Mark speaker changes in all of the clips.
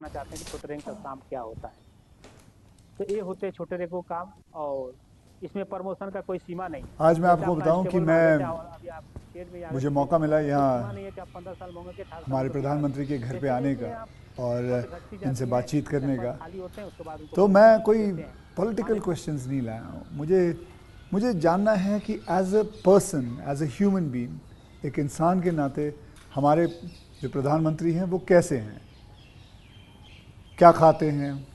Speaker 1: चाहते हैं कि छोटे रैंक का काम क्या होता है। तो ये होते हैं छोटे रैंक को काम, और इसमें प्रमोशन का कोई सीमा नहीं है।
Speaker 2: आज मैं
Speaker 1: जैसे
Speaker 2: आपको
Speaker 1: आप
Speaker 2: बताऊं कि
Speaker 1: कांस्टेबल में आ गए थे
Speaker 2: मैं
Speaker 1: और अभी आप स्टेट में आ गए
Speaker 2: मुझे
Speaker 1: तो कोई
Speaker 2: मौका मिला
Speaker 1: कोई सीमा
Speaker 2: यहाँ
Speaker 1: नहीं है कि आप 15 साल में होंगे कि 18 साल में,
Speaker 2: हमारे
Speaker 1: कोई सीमा नहीं
Speaker 2: प्रधानमंत्री के
Speaker 1: है।
Speaker 2: घर पे
Speaker 1: जैसे
Speaker 2: आने
Speaker 1: जैसे
Speaker 2: का
Speaker 1: आप
Speaker 2: और
Speaker 1: पद घटती
Speaker 2: इनसे
Speaker 1: जाती है,
Speaker 2: बातचीत
Speaker 1: जैसे
Speaker 2: करने
Speaker 1: पद
Speaker 2: का।
Speaker 1: खाली होते हैं उसके बाद उनको
Speaker 2: तो
Speaker 1: प्रमोशन
Speaker 2: मैं कोई
Speaker 1: देते हैं। मान
Speaker 2: पॉलिटिकल
Speaker 1: लीजिए
Speaker 2: क्वेश्चंस नहीं लाया हूँ। मुझे मुझे जानना है कि as a person, as a human being, एक इंसान के नाते हमारे जो प्रधानमंत्री हैं वो कैसे हैं, क्या खाते हैं,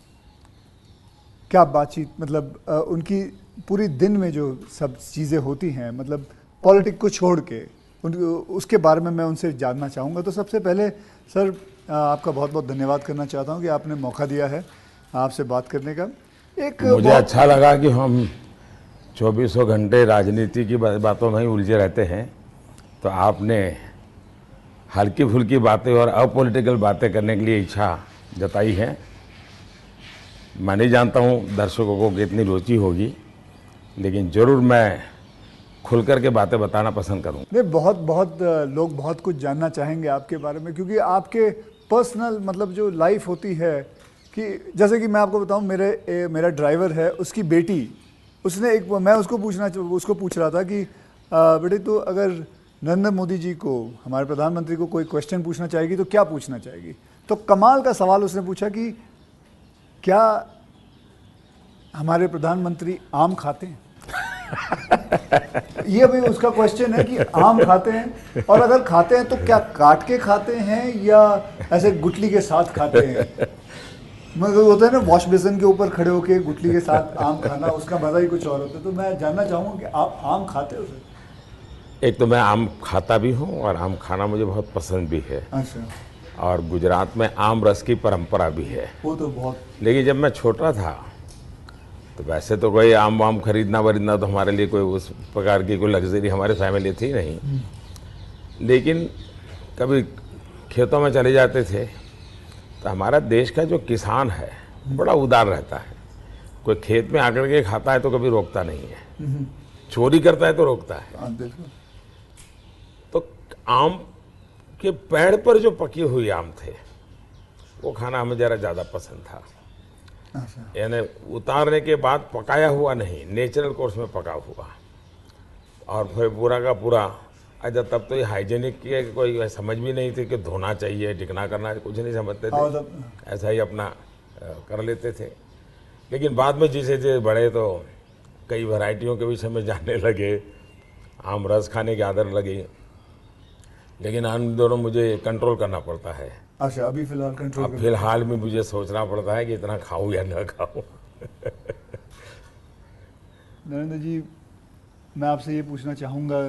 Speaker 2: क्या बातचीत, मतलब उनकी पूरी दिन में जो सब चीज़ें होती हैं, मतलब पॉलिटिक को छोड़ के उन उसके बारे में मैं उनसे जानना चाहूँगा। तो सबसे पहले सर आपका बहुत बहुत धन्यवाद करना चाहता हूँ कि आपने मौका दिया है आपसे बात करने का। एक
Speaker 3: मुझे
Speaker 2: बहुत
Speaker 3: अच्छा लगा कि हम चौबीसों घंटे राजनीति की बातों में ही उलझे रहते हैं, तो आपने हल्की फुल्की बातें और अपॉलिटिकल बातें करने के लिए इच्छा जताई है। मैं नहीं जानता हूँ दर्शकों को कितनी रुचि होगी, लेकिन ज़रूर मैं खुल कर के बातें बताना पसंद करूँगा।
Speaker 2: नहीं, बहुत बहुत लोग बहुत कुछ जानना चाहेंगे आपके बारे में, क्योंकि आपके पर्सनल मतलब जो लाइफ होती है, कि जैसे कि मैं आपको बताऊं, मेरा ड्राइवर है, उसकी बेटी, उसने एक, मैं उसको पूछ रहा था कि बेटे तो अगर नरेंद्र मोदी जी को, हमारे प्रधानमंत्री को कोई क्वेश्चन पूछना चाहेगी तो क्या पूछना चाहेगी। तो कमाल का सवाल उसने पूछा कि क्या हमारे प्रधानमंत्री आम खाते हैं। ये भी उसका क्वेश्चन है कि आम खाते हैं, और अगर खाते हैं तो क्या काट के खाते हैं या ऐसे गुठली के साथ खाते हैं। मतलब होता है ना, वॉश बेसिन के ऊपर खड़े होके गुठली के साथ आम खाना, उसका मजा ही कुछ और होता है। तो मैं जानना चाहूंगा कि आप आम खाते हो सर।
Speaker 3: एक तो मैं आम खाता भी हूँ और आम खाना मुझे बहुत पसंद भी है,
Speaker 2: अच्छा,
Speaker 3: और गुजरात में आम रस की परंपरा भी है।
Speaker 2: वो तो बहुत।
Speaker 3: लेकिन जब मैं छोटा था तो वैसे तो कोई आम वाम खरीदना वरीदना तो हमारे लिए कोई उस प्रकार की कोई लग्जरी हमारे फैमिली थी नहीं। लेकिन कभी खेतों में चले जाते थे तो हमारा देश का जो किसान है बड़ा उदार रहता है। कोई खेत में आकर के खाता है तो कभी रोकता नहीं है, चोरी करता है तो रोकता है।
Speaker 2: हाँ, देखो।
Speaker 3: तो आम के पेड़ पर जो पकी हुई आम थे वो खाना हमें ज़रा ज़्यादा पसंद था।
Speaker 2: अच्छा,
Speaker 3: यानी उतारने के बाद पकाया हुआ नहीं, नेचुरल कोर्स में पका हुआ, और फिर पूरा का पूरा। अच्छा, तब तो ये हाइजीनिक की कोई समझ भी नहीं थी कि धोना चाहिए, टिकना करना, कुछ नहीं समझते
Speaker 2: हाँ,
Speaker 3: थे,
Speaker 2: मतलब
Speaker 3: ऐसा ही अपना कर लेते थे। लेकिन बाद में जैसे जैसे बड़े तो कई वैरायटियों के विषय में जानने लगे, आम रस खाने की आदत लगी। लेकिन इन दोनों मुझे कंट्रोल करना पड़ता है।
Speaker 2: अच्छा, अभी फिलहाल कंट्रोल
Speaker 3: अब
Speaker 2: करना।
Speaker 3: फिलहाल में मुझे सोचना पड़ता है कि इतना खाऊं या ना खाऊं।
Speaker 2: नरेंद्र जी, मैं आपसे ये पूछना चाहूँगा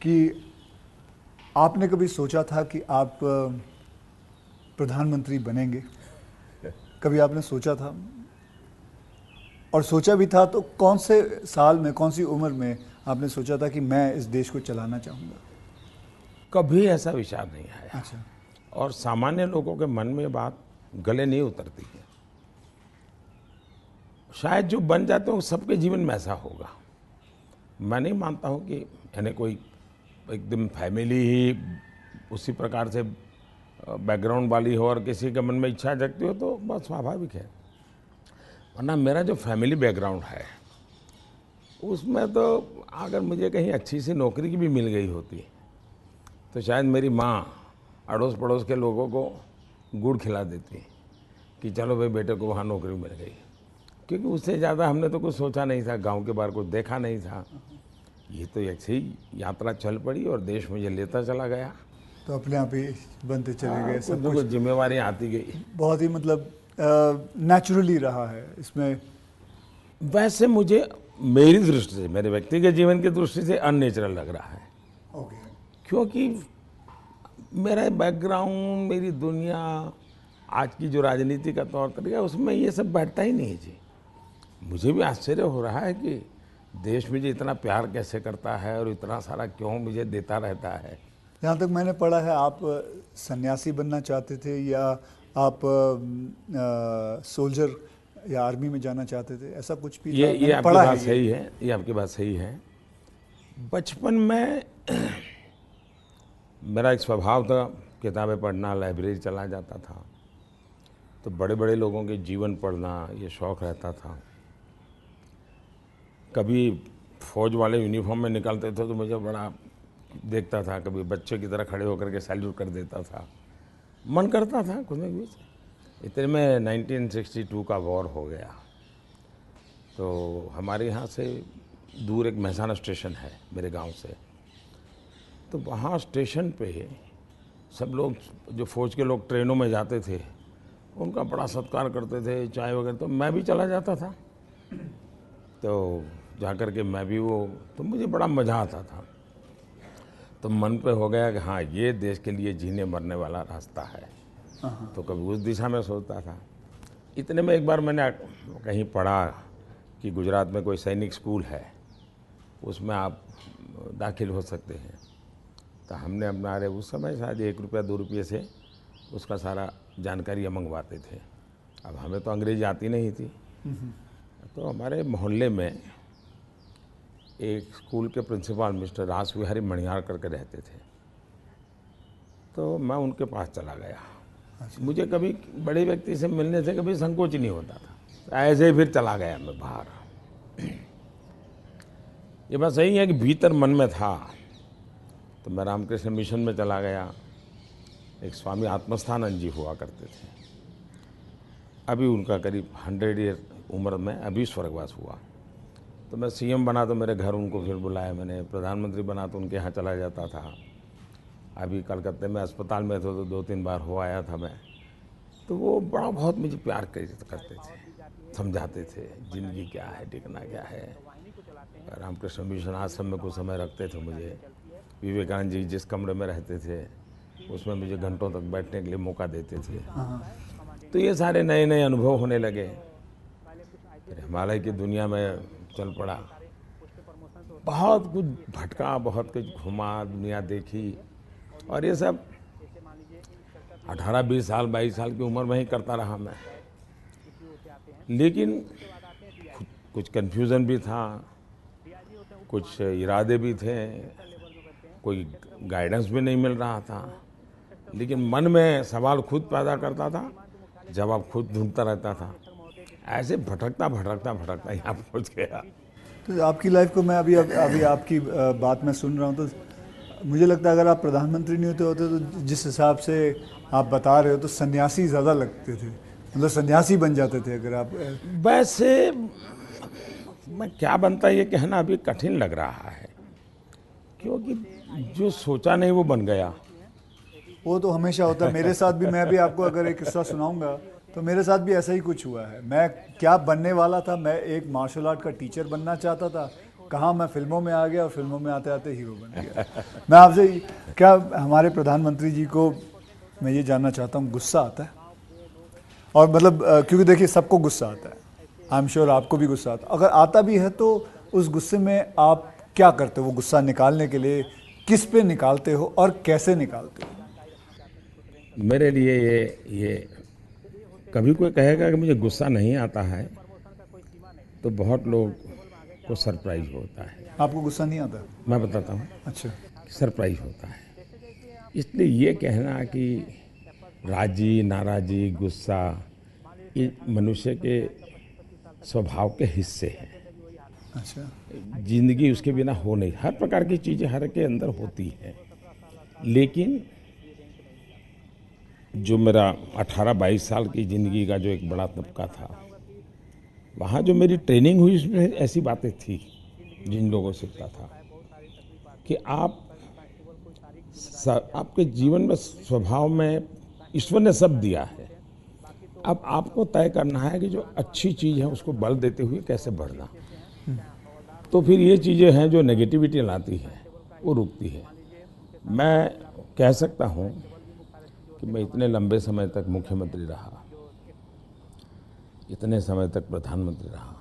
Speaker 2: कि आपने कभी सोचा था कि आप प्रधानमंत्री बनेंगे। कभी आपने सोचा था, और सोचा भी था तो कौन से साल में, कौन सी उम्र में आपने सोचा था कि मैं इस देश को चलाना चाहूँगा।
Speaker 3: कभी ऐसा विचार नहीं आया,
Speaker 2: अच्छा,
Speaker 3: और सामान्य लोगों के मन में बात गले नहीं उतरती है। शायद जो बन जाते हैं सबके जीवन में ऐसा होगा। मैं नहीं मानता हूँ कि यानी कोई एकदम फैमिली ही उसी प्रकार से बैकग्राउंड वाली हो और किसी के मन में इच्छा जगती हो तो बहुत स्वाभाविक है। वरना मेरा जो फैमिली बैकग्राउंड है उसमें तो अगर मुझे कहीं अच्छी सी नौकरी की भी मिल गई होती तो शायद मेरी माँ अड़ोस पड़ोस के लोगों को गुड़ खिला देती कि चलो भाई बेटे को वहाँ नौकरी मिल गई, क्योंकि उससे ज़्यादा हमने तो कुछ सोचा नहीं था, गांव के बाहर कुछ देखा नहीं था। ये तो ऐसे ही यात्रा चल पड़ी और देश मुझे लेता चला गया।
Speaker 2: तो अपने आप ही बनते चले गए
Speaker 3: कुछ
Speaker 2: सब
Speaker 3: न
Speaker 2: कुछ।
Speaker 3: कुछ जिम्मेवारी आती गई।
Speaker 2: बहुत ही मतलब नेचुरली रहा है इसमें।
Speaker 3: वैसे मुझे मेरी दृष्टि से, मेरे व्यक्तिगत जीवन की दृष्टि से अननेचुरल लग रहा है,
Speaker 2: ओके,
Speaker 3: क्योंकि मेरा बैकग्राउंड, मेरी दुनिया, आज की जो राजनीति का तौर तरीका, उसमें ये सब बैठता ही नहीं जी। मुझे भी आश्चर्य हो रहा है कि देश मुझे इतना प्यार कैसे करता है और इतना सारा क्यों मुझे देता रहता है।
Speaker 2: जहाँ तक मैंने पढ़ा है आप सन्यासी बनना चाहते थे, या आप सोल्जर या आर्मी में जाना चाहते थे, ऐसा कुछ भी था,
Speaker 3: ये
Speaker 2: मैंने
Speaker 3: आपकी
Speaker 2: पढ़ा
Speaker 3: बात
Speaker 2: है ये।
Speaker 3: सही है, ये आपकी बात सही है। बचपन में मेरा एक स्वभाव था, किताबें पढ़ना, लाइब्रेरी चला जाता था। तो बड़े बड़े लोगों के जीवन पढ़ना ये शौक़ रहता था। कभी फौज वाले यूनिफॉर्म में निकलते थे तो मुझे बड़ा देखता था, कभी बच्चे की तरह खड़े होकर के सैल्यूट कर देता था, मन करता था खुद में भी। इतने में 1962 का वॉर हो गया, तो हमारे यहाँ से दूर एक महसाना स्टेशन है मेरे गांव से, तो वहाँ स्टेशन पे सब लोग जो फ़ौज के लोग ट्रेनों में जाते थे उनका बड़ा सत्कार करते थे, चाय वगैरह, तो मैं भी चला जाता था। तो जा कर के मैं भी वो, तो मुझे बड़ा मज़ा आता था। तो मन पे हो गया कि हाँ ये देश के लिए जीने मरने वाला रास्ता है, तो कभी उस दिशा में सोचता था। इतने में एक बार मैंने कहीं पढ़ा कि गुजरात में कोई सैनिक स्कूल है, उसमें आप दाखिल हो सकते हैं। तो हमने अपना, अरे उस समय शायद 1 रुपया 2 रुपये से उसका सारा जानकारियाँ मंगवाते थे। अब हमें तो अंग्रेजी आती नहीं थी, तो हमारे मोहल्ले में एक स्कूल के प्रिंसिपल मिस्टर रास विहारी मणियार करके रहते थे, तो मैं उनके पास चला गया। मुझे कभी बड़े व्यक्ति से मिलने से कभी संकोच नहीं होता था, ऐसे ही फिर चला गया मैं बाहर। ये बात सही है कि भीतर मन में था, तो मैं रामकृष्ण मिशन में चला गया। एक स्वामी आत्मस्थानंद जी हुआ करते थे, अभी उनका करीब 100 ईयर उम्र में अभी स्वर्गवास हुआ। तो मैं सीएम बना तो मेरे घर उनको फिर बुलाया मैंने, प्रधानमंत्री बना तो उनके यहाँ चला जाता था। अभी कलकत्ते में अस्पताल में थे तो 2-3 बार हो आया था मैं। तो वो बड़ा बहुत मुझे प्यार करते थे, समझाते थे ज़िंदगी क्या है, टिकना क्या है। रामकृष्ण मिशन आश्रम में कुछ समय रखते थे मुझे। विवेकानंद जी जिस कमरे में रहते थे उसमें मुझे घंटों तक बैठने के लिए मौका देते थे। तो ये सारे नए नए अनुभव होने लगे। फिर हिमालय की दुनिया में चल पड़ा, बहुत कुछ भटका, बहुत कुछ घुमा, दुनिया देखी, और ये सब 18-20 साल 22 साल की उम्र में ही करता रहा मैं। लेकिन कुछ कन्फ्यूज़न भी था, कुछ इरादे भी थे, कोई गाइडेंस भी नहीं मिल रहा था, लेकिन मन में सवाल खुद पैदा करता था, जवाब खुद ढूंढता रहता था। ऐसे भटकता यहाँ पहुँच गया।
Speaker 2: तो आपकी लाइफ को मैं अभी आपकी बात मैं सुन रहा हूँ, तो मुझे लगता है अगर आप प्रधानमंत्री नहीं होते तो जिस हिसाब से आप बता रहे हो तो सन्यासी ज़्यादा लगते थे, मतलब सन्यासी बन जाते थे अगर आप।
Speaker 3: वैसे मैं क्या बनता ये कहना अभी कठिन लग रहा है, क्योंकि जो सोचा नहीं वो बन गया।
Speaker 2: वो तो हमेशा होता है, मेरे साथ भी। मैं भी आपको अगर एक किस्सा सुनाऊंगा तो मेरे साथ भी ऐसा ही कुछ हुआ है। मैं क्या बनने वाला था, मैं एक मार्शल आर्ट का टीचर बनना चाहता था, कहाँ मैं फिल्मों में आ गया और फिल्मों में आते आते हीरो बन गया। मैं आपसे क्या, हमारे प्रधानमंत्री जी को मैं ये जानना चाहता हूँ, गुस्सा आता है? और मतलब क्योंकि देखिए सबको गुस्सा आता है, आई एम श्योर आपको भी गुस्सा आता है। अगर आता भी है तो उस गुस्से में आप क्या करते हो? वो गुस्सा निकालने के लिए किस पे निकालते हो और कैसे निकालते हो?
Speaker 3: मेरे लिए ये कभी कोई कहेगा कि मुझे गुस्सा नहीं आता है तो बहुत लोग को सरप्राइज होता है।
Speaker 2: आपको गुस्सा नहीं आता?
Speaker 3: मैं बताता हूँ।
Speaker 2: अच्छा।
Speaker 3: सरप्राइज होता है। इसलिए ये कहना कि राजी नाराजी गुस्सा ये मनुष्य के स्वभाव के हिस्से हैं।
Speaker 2: अच्छा।
Speaker 3: जिंदगी उसके बिना हो नहीं, हर प्रकार की चीज़ें हर के अंदर होती हैं। लेकिन जो मेरा 18-22 साल की ज़िंदगी का जो एक बड़ा तबका था, वहाँ जो मेरी ट्रेनिंग हुई उसमें ऐसी बातें थी जिन लोगों से सीखता था कि आपके जीवन में स्वभाव में ईश्वर ने सब दिया है, अब आपको तय करना है कि जो अच्छी चीज़ है उसको बल देते हुए कैसे बढ़ना। तो फिर ये चीज़ें हैं जो नेगेटिविटी लाती है वो रुकती है। मैं कह सकता हूँ कि मैं इतने लंबे समय तक मुख्यमंत्री रहा, इतने समय तक प्रधानमंत्री रहा,